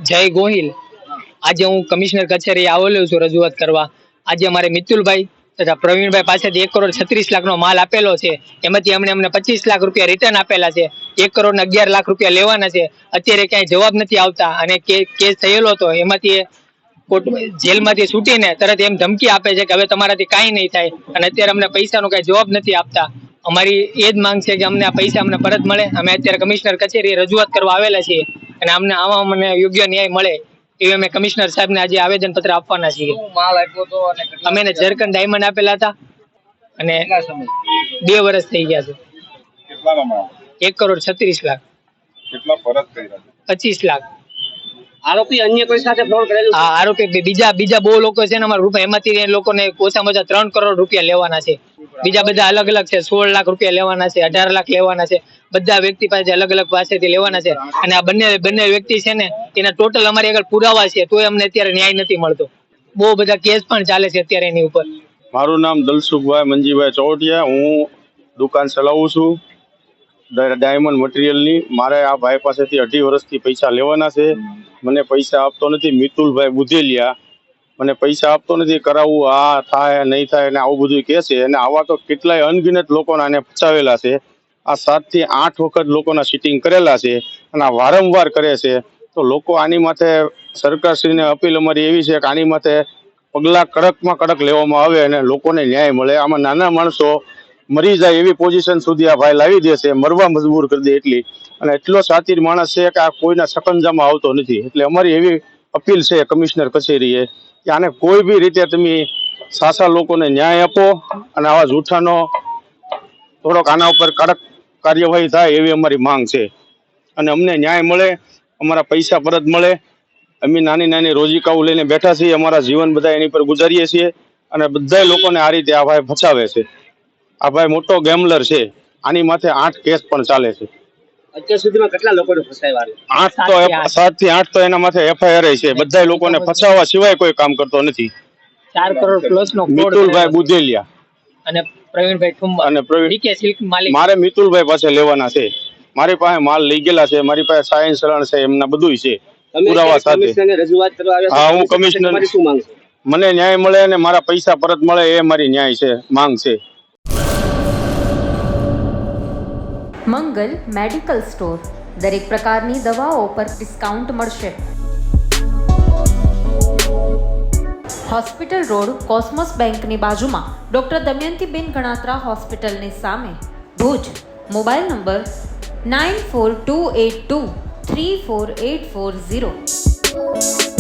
જય ગોહિલ. આજે હું કમિશનર કચેરી આવેલો છું રજૂઆત કરવા. આજે અમારે મિતુલભાઈ તથા પ્રવીણભાઈ પાસેથી 1,36,00,000 નો માલ આપેલો છે. એમાંથી અમને 25 લાખ રૂપિયા રિટર્ન આપેલા છે. 1,11,00,000 રૂપિયા લેવાના છે. અત્યારે ક્યાંય જવાબ નથી આવતા અને કેસ થયેલો હતો એમાંથી જેલમાંથી છૂટીને તરત એમ ધમકી આપે છે કે હવે તમારાથી કાંઈ નહીં થાય, અને અત્યારે અમને પૈસાનો કાંઈ જવાબ નથી આપતા. અમારી એ જ માંગ છે કે અમને આ પૈસા પરત મળે. અમે અત્યારે કમિશનર કચેરી રજૂઆત કરવા આવેલા છીએ અને આમાં અમને યોગ્ય ન્યાય મળે એવી અમે કમિશનર સાહેબને આજે આવેદન પત્ર આપવાના છીએ. અમે એને ઝરકન ડાયમંડ આપેલા હતા અને 2 વર્ષ થઈ ગયા છે. 1,36,00,000. 25 લાખ. આરોપી અન્ય કોઈ સાથે ફ્રોડ કરેલું? હા, આરોપી બીજા બહુ લોકો છે ને અમારા રૂપિયા, એમાંથી એ લોકોને ઓછામાં ઓછા 3 કરોડ રૂપિયા લેવાના છે. બીજા બધા અલગ અલગ છે. 16 લાખ રૂપિયા લેવાના છે, 18 લાખ લેવાના છે. બધા વ્યક્તિ પાસે અલગ અલગ પાસેથી લેવાના છે. અને આ બંને વ્યક્તિ છે ને એના ટોટલ અમારી આગળ પુરાવા છે, તોય અમને અત્યારે ન્યાય નથી મળતો. બહુ બધા કેસ પણ ચાલે છે અત્યારે એની ઉપર. મારું નામ દલસુખભાઈ મંજીભાઈ ચોવટિયા. હું દુકાન ચલાવું છું ડાયમંડ મટીરિયલની. મારે આ ભાઈ પાસેથી 2.5 વર્ષથી પૈસા લેવાના છે. મને પૈસા આપતો નથી. મિતુલભાઈ બુધેલિયા મને પૈસા આપતો નથી. કરાવવું આ થાય નહીં થાય અને આવું બધું કહે છે. અને આવા તો કેટલાય અનગિનત લોકોના આને ફસાવેલા છે. આ 7 થી 8 વખત લોકોના સીટિંગ કરેલા છે અને આ વારંવાર કરે છે. તો લોકો આની માથે સરકારશ્રીને અપીલ અમારી એવી છે કે આની માથે પગલાં કડકમાં કડક લેવામાં આવે અને લોકોને ન્યાય મળે. આમાં નાના માણસો મરી જાય એવી પોઝિશન સુધી આ ભાઈ લાવી દે છે, મરવા મજબૂર કરી દે એટલી. અને એટલો શાતિર માણસ છે કે આ કોઈના સકંજામાં આવતો નથી. એટલે અમારી એવી અપીલ છે કમિશનર કચેરીએ કે આને કોઈ બી રીતે તમે સાચા લોકોને ન્યાય આપો અને આવા જૂઠાનો થોડોક આના ઉપર કડક કાર્યવાહી થાય એવી અમારી માંગ છે. અને અમને ન્યાય મળે, અમારા પૈસા પરત મળે. અમે નાની રોજીકાઓ લઈને બેઠા છીએ. અમારા જીવન બધા એની પર ગુજારીએ છીએ અને બધા લોકોને આ રીતે આ ભાઈ ફસાવે છે. આ ભાઈ મોટો ગેમલર છે. આની માથે 8 કેસ પણ ચાલે છે. અત્યાર સુધીમાં કેટલા લોકોને ફસાવ્યા? 7 થી 8 તો એના માથે FIR છે. બધા લોકોને ફસાવવા સિવાય કોઈ કામ કરતો નથી. 4 કરોડ પ્લસ નો મિતુલભાઈ બુધેલિયા અને પ્રવીણભાઈ ઠુંબર અને ડીકે સિલ્ક માલિક. મારે મિતુલભાઈ પાસે લેવાના છે. મારી પાસે માલ લઈ ગયેલા છે. મારી પાસે સાયન્સ ચલણ છે, એમના બધુંય છે પુરાવા સાથે. રજૂઆત કરવા આવ્યા? હા, હું કમિશનર. શું માંગ છે? મને ન્યાય મળે અને મારા પૈસા પરત મળે એ મારી ન્યાય છે, માંગ છે. મંગલ મેડિકલ સ્ટોર. દરેક પ્રકારની દવાઓ પર ડિસ્કાઉન્ટ મળશે. હોસ્પિટલ રોડ, કોસ્મોસ બેંકની બાજુમાં, ડૉક્ટર દમયંતીબેન ગણાત્રા હોસ્પિટલની સામે, ભુજ. Mobile number 9428234840.